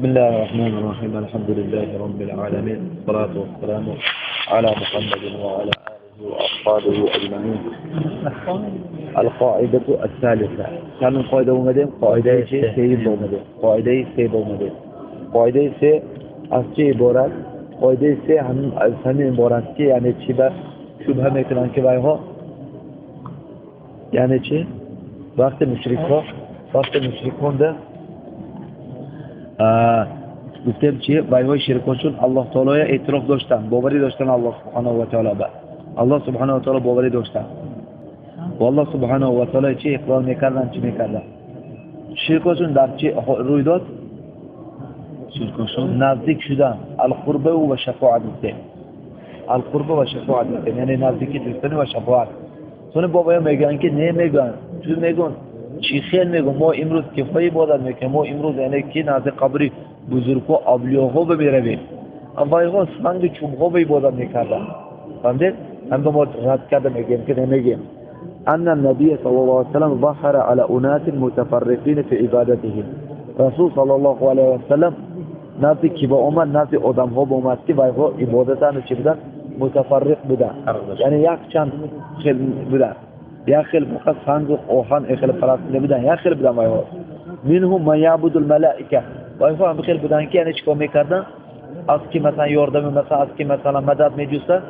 بسم الله الرحمن الرحيم. الحمد لله رب العالمين، والصلاة والسلام على محمد وعلى آله وأصحابه أجمعين. القاعدة الثالثة. كان القاعدة ومدين قاعدة سيد ومدين قاعدة سيد ومدين قاعدة سي أشي عبارات قاعدة سي هم عبارات كي يعني چی بس شبه میکنن که وایها یعنی چی وقت مشرکان ده گفتم چی وایهای شرکاشون الله تعالی اعتراف داشتن، باوری داشتن الله سبحانه و تعالی به الله سبحانه و تعالی باوری داشتن و الله سبحانه و تعالی چی اقرار میکردن چی میکردن. شرکاشون در چی روی داد؟ شرکاشون نزدیک شدن القربه و شفاعت میکنن. القربه و شفاعت میکنن یعنی نزدیکی داشتن و شفاعت. چون بابایا میگن که نه میگن تو میگن چی خیل میگن ما امروز کفای عبادت میکنیم، ما امروز یعنی که نزد قبر بزرگا اولیاءها بمیرویم. اوایها سنگ چوبها به عبادت میکردن. فهمیدید؟ هم ما رد کرده میگیم که نمیگیم. ان النبی صلی الله علیه و سلم ظهر علی اناس متفرقین فی عبادتهم. رسول صلی الله علیه و سلم نزد کی با اومد نزد آدمها با اومد که وایها عبادتان چی بودن؟ متفرق بودن. یعنی یک چند خیل بودن. یک خیل فقط سنگ و آهن خیل پرست نبودن. یک خیل بودن وایها. منهم من یعبد الملائکه. وایها هم خیل بودن که یعنی چیکار میکردن؟ از کی مثلا یاردم مثلا از کی مثلا مدد میجوستن؟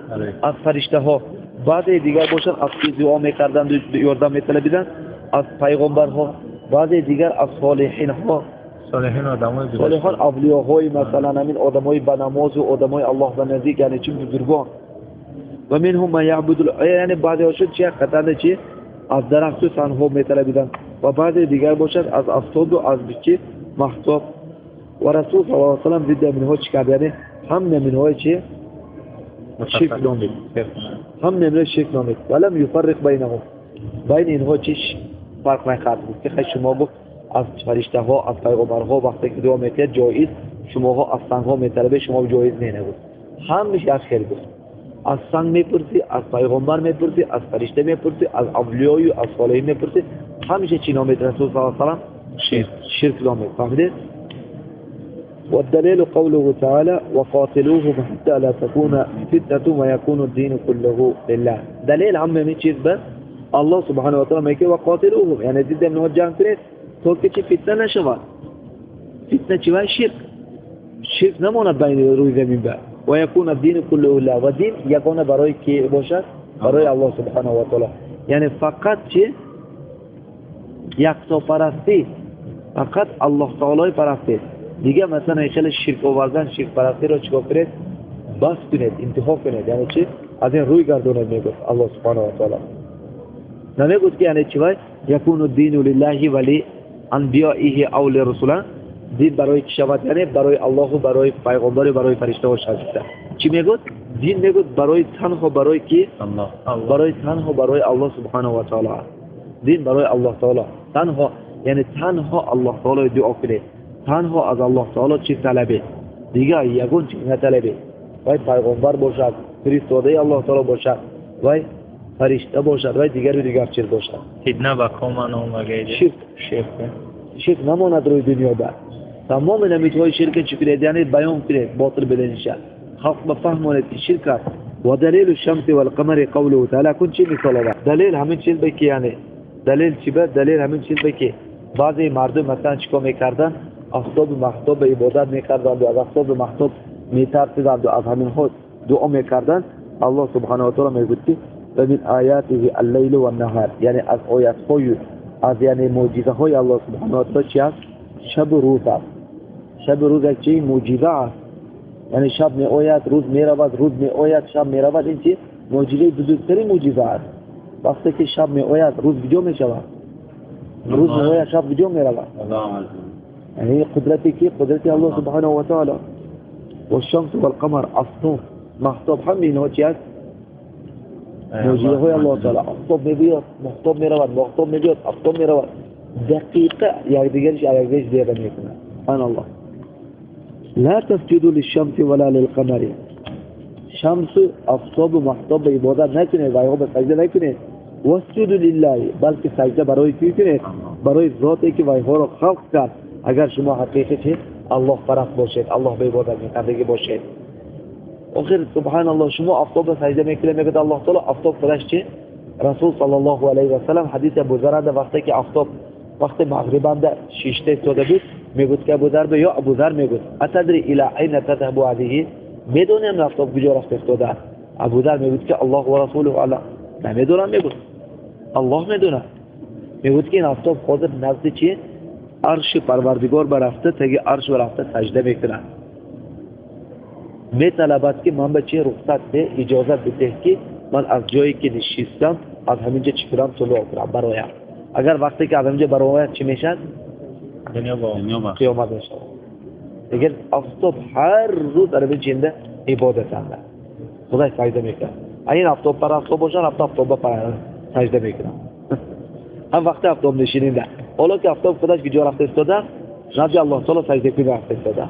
از فرشته ها. بعضی دیگر باشن از کی دعا میکردن یاردم میطلبیدن؟ از پیغمبرها. بعضی دیگر از صالحین ها. صالحان اولیاءهای مثلا همین آدمای بنماز و آدمای الله به نزدیک یعنی چه بزرگان. و منهم من یعبد یعنی بعضی هاشون چه قطعا چی از درخت و سنها میطلبیدن و بعضی دیگر باشد از افتاد و از چی محتاب. و رسول صلی الله علیه و سلم ضد منها چی کرد؟ یعنی هم منهای چی شرک نامید، هم منهای شرک نامید ولم یفرق بینهم. بین اینها چیش فرق نکرد که خیلی شما گفت از فرشته ها از پیغمبرها وقتی که دعا میکرد جایز، شماها از سنگ ها میطلبه شما جایز نگفت. همش از خیر گفت. از سنگ میپرسی، از پیغمبر میپرسی، از فرشته میپرسی، از اولیاء و از صالحین میپرسی. همیشه چی نامید رسول صلی الله علیه و سلم؟ شرک نامید. فهمیدید؟ والدليل قوله تعالى وقاتلوهم حتى لا تكون فتنة ويكون الدين كله لله. دلیل همه چیز بس الله سبحانه و تعالی میگه وقاتلوهم یعنی ضد منها جنگ کنید تا که چی فتنه نشود. فتنه چی و شرک نماند بین روی زمین به و یکون الدین كله لله. و دین یگانه برای کی باشد؟ برای الله سبحانه و تعالی. یعنی فقط چی یکتا پرستی، فقط الله تعالی پرستی. دیگه مثلا خیلی شرک آوردن شرک پرستی را چیکار کنید؟ بس کنید، انتخاب کنید. یعنی چی از این روی گردونید میگفت الله سبحانه و تعالی. نمیگفت که یعنی چی وای یکون الدین لله ولی انبیائه او لرسوله. دین برای کی شود؟ یعنی برای الله و برای پیغمبر و برای فرشته ها شود. چی میگفت؟ دین میگفت برای تنها برای کی؟ الله. برای تنها برای الله سبحانه و تعالی. دین برای الله تعالی تنها، یعنی تنها الله تعالی دعا کنید، تنها از الله تعالی چی طلبه، دیگه یگون چی نطلبه. وای پیغمبر باشد، فرستاده الله تعالی باشد، وای فرشته باشد، وای دیگر چیز باشد. فتنه با قوم نماید. شرک نماند روی دنیا بعد. تمام نمیتهای شرک چی کنید؟ یعنی بیان کنید باطل بدنشه خلق بفهمونید که شرک است. و دلیل الشمس والقمر قوله تعالی کن چی مثال آورد؟ دلیل همین چیز بکی، یعنی دلیل چی بود؟ دلیل همین چیز بکی. بعضی مردم مثلا چیکار میکردن؟ آفتاب و مهتاب به عبادت میکردند و از آفتاب و مهتاب میترسیدند و از همین خود دعا میکردند. الله سبحانه و تعالی میگوید که و من آیاته اللیل و النهار، یعنی از آیات های از یعنی معجزه های الله سبحانه و تعالی چی است؟ شب و روز است. شب و روز چی معجزه است. یعنی شب می آید روز می رود، روز می آید شب می رود. این چی معجزه بزرگترین معجزه است. وقتی که شب می آید روز وجود می شود، روز می آید شب وجود می رود. یعنی قدرتی کی؟ قدرتی الله سبحانه و تعالی. و الشمس والقمر اصنوف محتاب هم اینها چی است؟ معجزه های الله تعالی. آفتاب میبیاد، محتاب میرود، محتاب میبیاد، آفتاب میرود. دقیقه یکدیگرش دیگه میکنه. سبحان الله. لا تسجدوا للشمس ولا للقمر. شمس آفتاب و محتاب به عبادت نکنید و یا به سجده نکنید. واسجدوا لله، بلکه سجده برای کی کنید؟ برای ذاتی که وایها را خلق کرد. اگر شما حقیقت Alloh parast bo'lishadi, Allohga ibodat qiladigan bo'lishadi. Oxir subhanalloh shuma oftobda sajda qilmaydi Alloh taolo oftob qilashchi. Rasul sallallohu alayhi vasallam hadisda buzarada vaqtdagi oftob vaqti mag'ribanda shishta to'da bit megutga buzarbe yo Abu Zar megut. Atadri ila ayna tadhabu hadihi? Medonam oftob gujoraxta to'da. Abu Zar megutga Alloh va rasuluhu ala. Medonam megut. Alloh medona. Megutga oftob hozir nazdichi arshi parvardigor barafta tagi arsh barafta sajda qiladi. मैं तलबात की मन बच्चे रुखसत से इजाजत देते हैं कि मन अफजोई की निश्चितम आज हमें जो चिकराम चलो बराबर होया अगर वक्त के आदम जो बराबर होया चिमेशा दुनिया क़यामत में लेकिन अफ्तोब हर रोज़ अरबी जिंदा इबादत आंदा खुदा साइड में क्या आइन अफ्तोब पर अफ्तोब होशा अफ्तोब पर साइड में क्या हम वक्त अफ्तोब निशिनिंदा ओलो के अफ्तोब खुदा की जो रास्ते इस्तेदा नाज़ अल्लाह ताला साइड में रास्ते इस्तेदा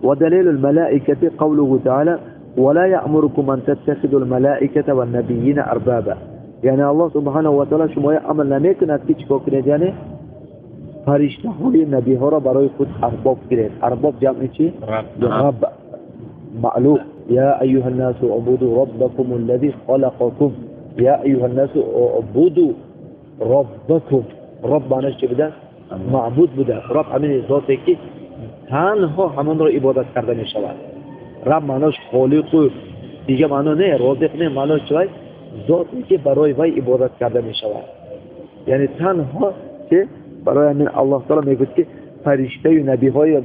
ودليل الملائكة قوله تعالى ولا يأمركم أن تتخذوا الملائكة والنبيين أربابا يعني الله سبحانه وتعالى شما عمل نمیکنه که چیکار کنید یعنی فرشته های نبی ها را برای خود ارباب کنید ارباب جمع چی؟ رب معلوم يا أيها الناس اعبدوا ربكم الذي خلقكم يا أيها الناس اعبدوا ربكم رب معنیش چی بوده؟ معبود بوده رب همین ذاتی که تنها همان را عبادت کرده می شود رب معناش خالق و دیگه معنا نه رازق نه معناش چیه ذاتی که برای وی عبادت کرده می شود یعنی تنها که برای من الله تعالی میگه که فرشته و نبی های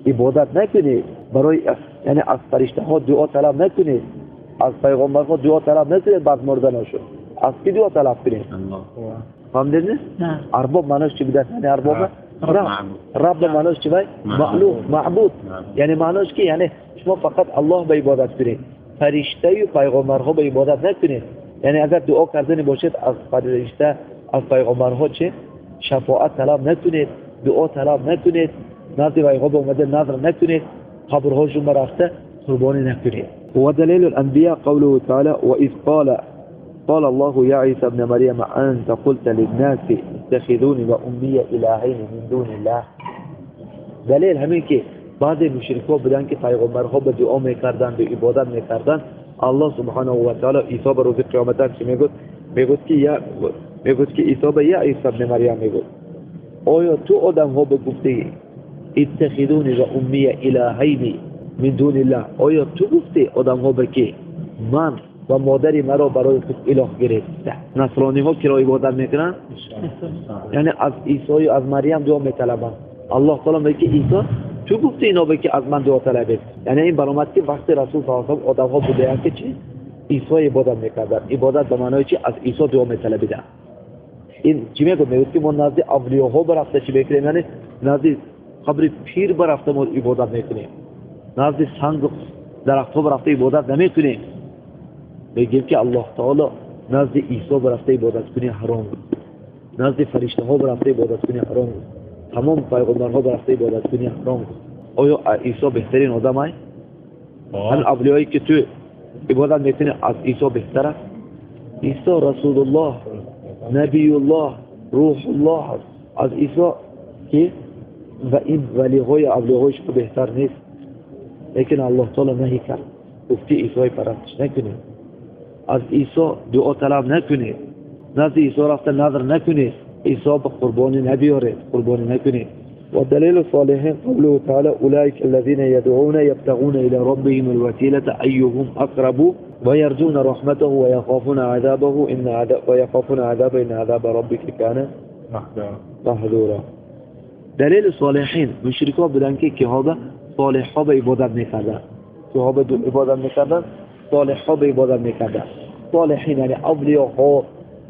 عبادت نکنید برای یعنی از فرشته ها دعا طلب نکنید از پیغمبر ها دعا طلب نکنید بعد مردنشون از کی دعا طلب کنید فهمیدید نه ارباب معناش چی بوده یعنی ارباب رب معناش چی باید؟ معبود یعنی معناش که یعنی شما فقط الله به عبادت کنید فرشته و پیغمبرها به عبادت نکنید یعنی اگر دعا کردن باشد از فرشته از پیغمبرها چه شفاعت طلب نکنید دعا طلب نکنید نزد پیغمبر اومده نظر نکنید قبرهاشون رفته قربانی نکنید و دلیل الانبیاء قوله تعالی و اذ قال الله يا عيسى ابن مريم أنت قلت للناس اتخذوني وأمي إلهين من دون الله دلیل همین که بعضی مشرکان بودن که پیغمبرها به دعا میکردن به عبادت میکردن الله سبحانه و تعالی عیسی به روز قیامت چی میگفت که عیسی به یا عیسی ابن مریم میگفت آیا تو آدم ها به گفته اتخذونی و امی الهین من دون الله آیا تو گفته آدم ها به که من و مادری مرا برای خود اله گرفته نصرانی ها که را عبادت میکنن یعنی از عیسی و از مریم دعا میطلبن الله تعالی میگه عیسی تو گفته اینا به که از من دعا طلبید یعنی این برآمد که وقت رسول صلی الله علیه و آدم ها بوده که چی عیسی عبادت میکردن عبادت به معنای چی از عیسی دعا میطلبیدن این چی میگه که ما نزد اولیاء برفته چی میکنیم یعنی نزد قبر پیر برفته ما عبادت میکنیم نزد سنگ درخت ها برفته عبادت نمیکنیم میگیم که الله تعالی نزد عیسی برفته عبادت کنی حرام نزد فرشته ها برفته عبادت کنی حرام تمام پیغمبرها برفته عبادت کنی حرام آیا عیسی بهترین آدم است همین اولیایی که تو عبادت میکنی از عیسی بهتر است عیسی رسول الله نبی الله روح الله از عیسی که و این ولیهای اولیهایش بهتر نیست لیکن الله تعالی نهی کرد گفتی عیسی پرستش نکنید از عیسی دعا طلب نکنید نزد عیسی رفته نظر نکنید عیسی به قربانی نبیارید قربانی نکنید و دلیل الصالحین قوله تعالی اولئک الذین يدعون يبتغون الى ربهم الوسیلة ایهم اقرب ويرجون رحمته ويخافون عذابه ان عذاب ربك كان محذورا دلیل صالحین مشرکان بودن که ها به صالح ها به عبادت میکردن که ها به عبادت میکردن صالح ها به عبادت میکردن صالحین یعنی اولیاء ها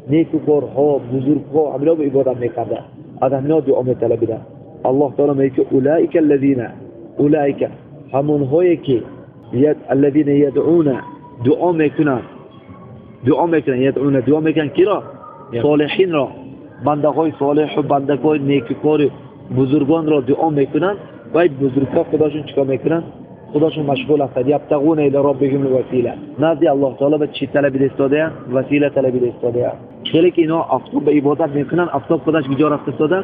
نیکوکار ها بزرگ ها همین به عبادت میکردن از همین دعا میطلبیدن الله تعالی میگه اولئک همون هایی که الذین يدعون دعا میکنن کی را صالحین را بنده های صالح و بنده های نیکوکار بزرگان را دعا میکنن باید بزرگان خداشون چیکار میکنن خداشون مشغول هستند یبتغون الی ربهم الوسیله نزد الله تعالی به چی طلب استاده وسیله طلب استاده خیلی که اینا افتاب به عبادت میکنن افتاب خودش کجا رفته استاده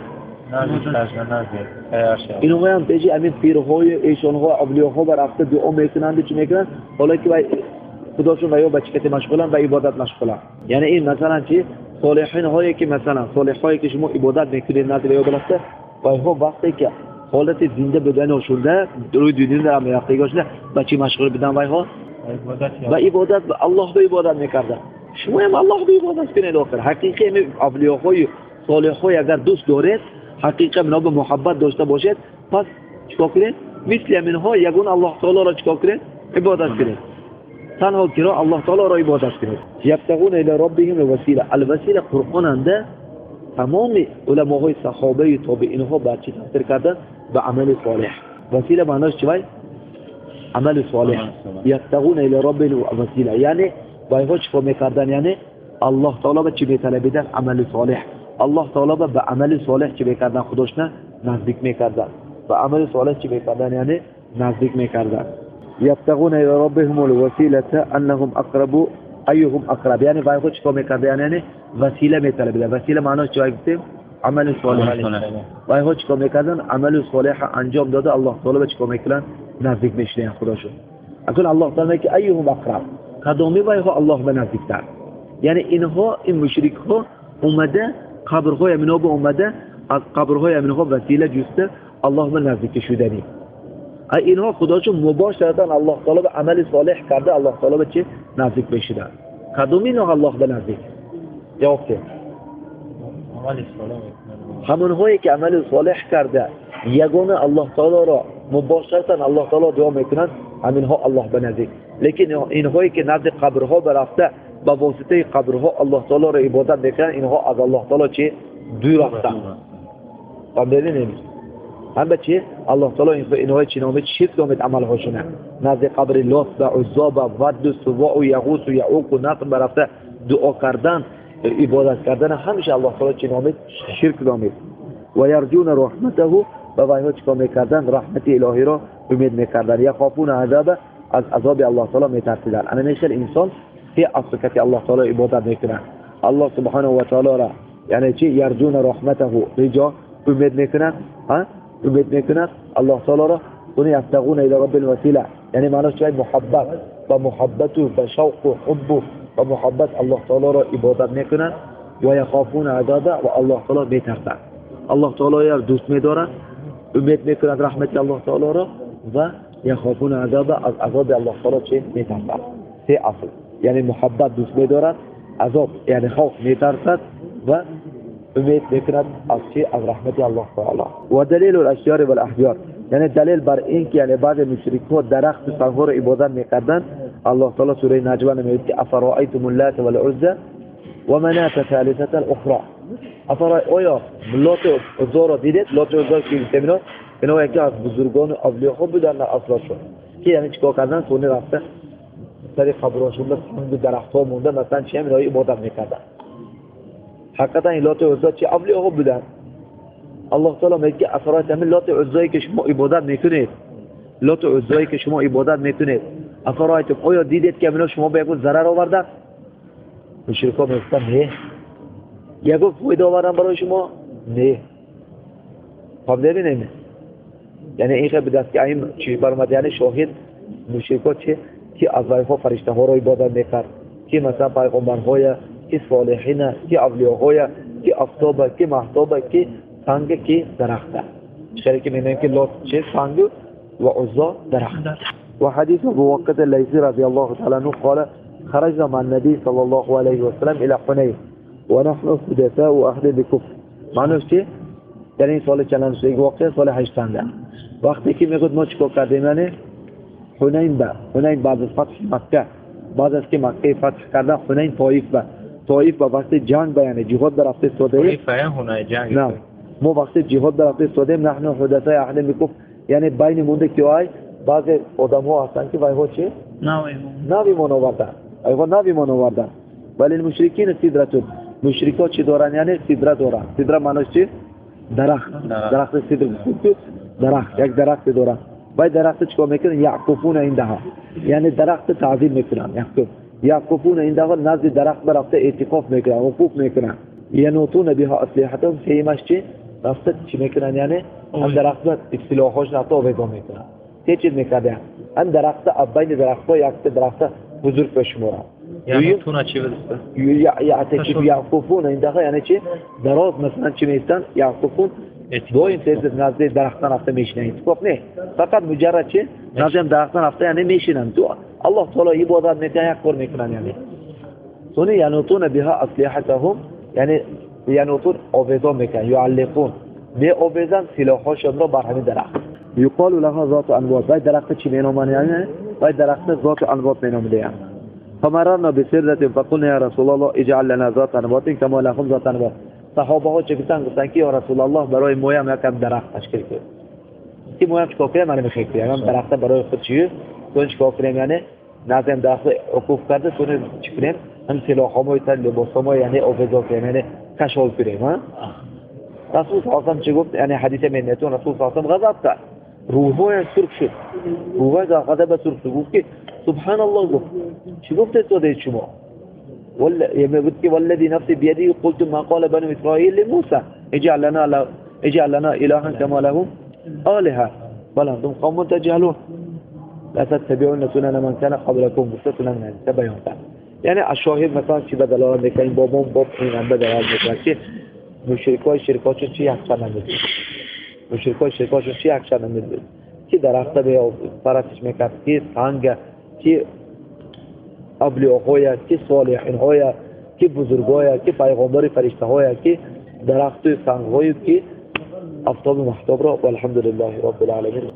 اینها هم پیجی همین پیرهای ایشانها اولیاءها و رفته دعا میکنند چی میکنند حالا که خداشون و یا بچه که مشغولن و عبادت مشغولن. یعنی این مثلا چی صالحین هایی که مثلا صالحایی که شما عبادت میکنید نزد یا برسته و اینها وقتی که حالت زنده بدن آشونده روی دنیا در میرفته گشته بچه مشغول بدن و اینها و عبادت به الله به عبادت میکردن. شما هم الله به عبادت کنید آخر. حقیقی اولیاءهای صالحای اگر دوست دارید حقیقی منو به محبت داشته باشید پس چیکار کنید؟ مثل اینها یگون الله تعالی را چیکار کنید؟ عبادت کنید. تنها کرا الله تعالی را عبادت کنید. یبتغون الی ربهم الوسیله. الوسیله قرآننده تمام علماهای صحابه تابعین ها بر چی تفسیر کردن؟ به عمل صالح. وسیله معناش چیه؟ عمل صالح. یبتغون الی ربهم الوسیله یعنی با اینها چیکار میکردن؟ یعنی الله تعالی به چی میطلبیدن؟ عمل صالح. الله تعالی به عمل صالح چی میکردن؟ خودش نه نزدیک میکردن. به عمل صالح چی میکردن؟ یعنی نزدیک میکردن. یبتغون الی ربهم الوسیله انهم اقرب ایهم اقرب یعنی با اینها چیکار میکردن؟ یعنی وسیله میطلبیدن. وسیله معناش چی گفتیم؟ عمل صالح. با اینها چیکار میکردن؟ عمل صالح انجام داده الله تعالی به چیکار میکنن؟ نزدیک میشن خودشون. اصلا الله تعالی میگه ایهم اقرب کدومی با اینها الله به نزدیکتر. یعنی اینها این مشرک ها اومده قبرهای امینها به اومده از قبرهای امینها وسیله جسته الله به نزدیک شدنی. اینها خداشون مباشرتا الله تعالی به عمل صالح کرده الله تعالی به چه نزدیک بشیدن. کدومی نه الله به نزدیک؟ جواب ده. عمل صالح. همون هایی که عمل صالح کرده یگانه الله تعالی را مباشرتا الله تعالی دعا میکنن همینها الله به نزدیک. لیکن اینهایی که نزد قبرها برفته با واسطه قبرها الله تعالی را عبادت میکنن اینها از الله تعالی چه دور رفتن. فهمیدین؟ هم به چه الله تعالی اینها چی نامید؟ شرک نامید عملهاشونه. نزد قبر لات و عزا و ود و سواع و یغوث و یعوق و نصر برفته دعا کردن عبادت کردن همیشه الله تعالی چی نامید؟ شرک نامید. و یرجون رحمته و اینها چیکار میکردن؟ رحمت الهی را امید میکردن. یخافون عذاب از عذاب الله تعالی میترسیدن. اما نشر انسان که اصل که الله تعالی عبادت میکنن الله سبحانه و تعالی را یعنی چی یرجون رحمته رجا امید میکنن امید میکنن الله تعالی را و یفتقون الی رب الوسیله یعنی معناش چیه؟ محبت و محبت و شوق و حب و محبت الله تعالی را عبادت میکنن و یخافون عذاب و الله تعالی میترسن. الله تعالی را دوست میدارن امید میکنن رحمت الله تعالی را و یخافون عذاب از عذاب الله تعالی چه میترسن. سه اصل یعنی محبت دوست می‌دارد، عذاب یعنی خوف می‌ترسد و امید می‌کند از چه؟ از رحمت الله تعالی. و دلیل الاشجار و الاحجار یعنی دلیل بر این که یعنی بعض مشرکان درخت و سنگ‌ها را عبادت می‌کردند. الله تعالی سوره نجم میگه که افرایتم اللات والعزى و منات ثالثه الاخرى. آیا لات و عزا را دیدید؟ لات و عزا که می‌بینید اینا یکی از بزرگان اولیاء بودن اصلشون که یعنی چیکار کردن؟ سونه رفته سری قبرشون به درخت‌ها مونده مثلا چی همین عبادت می‌کردن. حقیقتا این لات و عزا چی اولیاء بودن. الله تعالی میگه افرایت همین لات و عزایی که شما عبادت میکنید، لات و عزایی که شما عبادت میکنید، افرایتم آیا دیدید که اینا شما به یک ضرر آوردن؟ مشرکا میگفتن نه. یک فایده آوردن برای شما؟ نه. فهمیدین نه؟ یعنی این که به دست که این چیز برآمد یعنی شاهد مشرکا چه که از وایها فرشته ها را عبادت میکرد، که مثلا پیغمبرهای، که صالحین، که اولیاءهای، که آفتاب، که مهتاب، که سنگ، که درخت. شریک میگن که لات چه سنگ و عزا درخت. و حدیث ابو وقت الليثي رضی الله تعالی عنه قال خرجنا مع النبي صلى الله عليه وسلم الى حنين ونحن حدثاء اهل بكفر. معنیش چه؟ در این سال چند سال واقعه سال 8 وقتی که میگفت ما چیکار کردیم یعنی حنین بعد از فتح مکه، بعد از که مکه فتح کردن حنین طائف با وقت جنگ یعنی جهاد در رفته استاده. طائف حنین جنگ. نه ما وقت جهاد در رفته استاده نحن حدثاء اهل بكفر یعنی بین مونده که بعض آدم‌ها هستن که وایها چه؟ ناوی من آوردن. ولی المشرکین سدرتون مشرکا چی دارن؟ یعنی سدره دارن. سدره معنیش چی؟ درخت سدره. درخت یک درخت دارن. باید درخت چیکار میکنن؟ یعکفون عندها یعنی درخت تعظیم میکنن. یعکفون عندها نزد درخت برفته اعتکاف میکنن، وقوف میکنن. ینوتون بها اسلحتهم خیمش چی؟ رفته چی میکنن یعنی هم درخت سلاحاش رفته آویزا میکنن چه چیز میکردن هم درخت بین درخت ها یک درخت بزرگ بشمورن یعنی تونه چی بسته؟ یعتکف یعقوفون این دقیقه یعنی چی دراز مثلا چی میستن یعقوفون با این سیز نزد درختان رفته میشنن اتفاق نه فقط مجرد چی نزد درختان رفته یعنی میشنن تو الله تعالی عبادت میکنه یک کار میکنن یعنی سونی ینوتون بها اسلحتهم یعنی ینوتون آویزان میکنن یعلقون می آویزن سلاحاشون را بر همین درخت یقال لها ذات انواط باید درخت چی مینامن یعنی باید درخت ذات انواط مینامده یعنی فمررنا بسرة فقلنا يا رسول الله اجعل لنا ذات انواط كما لهم ذات انواط صحابه ها چه گفتن که یا رسول الله برای مویم یکم درخت تشکیل کنید کی مویم چیکار کنه من میخوام یعنی درخت برای خود چیه تو چیکار کنیم یعنی نظم درخت عقوف کرده تو چی کنیم هم سلاحامو تا لباسامو یعنی آویزا کنیم یعنی کشف کنیم ها رسول صلی الله علیه و چه گفت یعنی حدیث منتون رسول صلی الله علیه و غضب کرد روحای سرخ شد روحای غضب سرخ شد گفت که سبحان الله گفت چی گفت تو دید شما والذي نفسي بيده قلت ما قال بنو إسرائيل لموسى اجعل لنا إلها كما لهم آلهة بل أنتم قوم تجهلون لا تتبعون سنن من كان قبلكم سنن تبعون يعني الشاهد مثلا چی بدلال میکنیم بابام باب این بدلال میکنیم که مشرکای شرکاشون چی اکثر نمیدید مشرکای شرکاشون چی اکثر نمیدید که درخت به پرستش میکرد که سنگ که اولیاء که صالحین های که بزرگای که پیغمبر فرشته های که درخت سنگ های که آفتاب محتاب را والحمد لله رب العالمین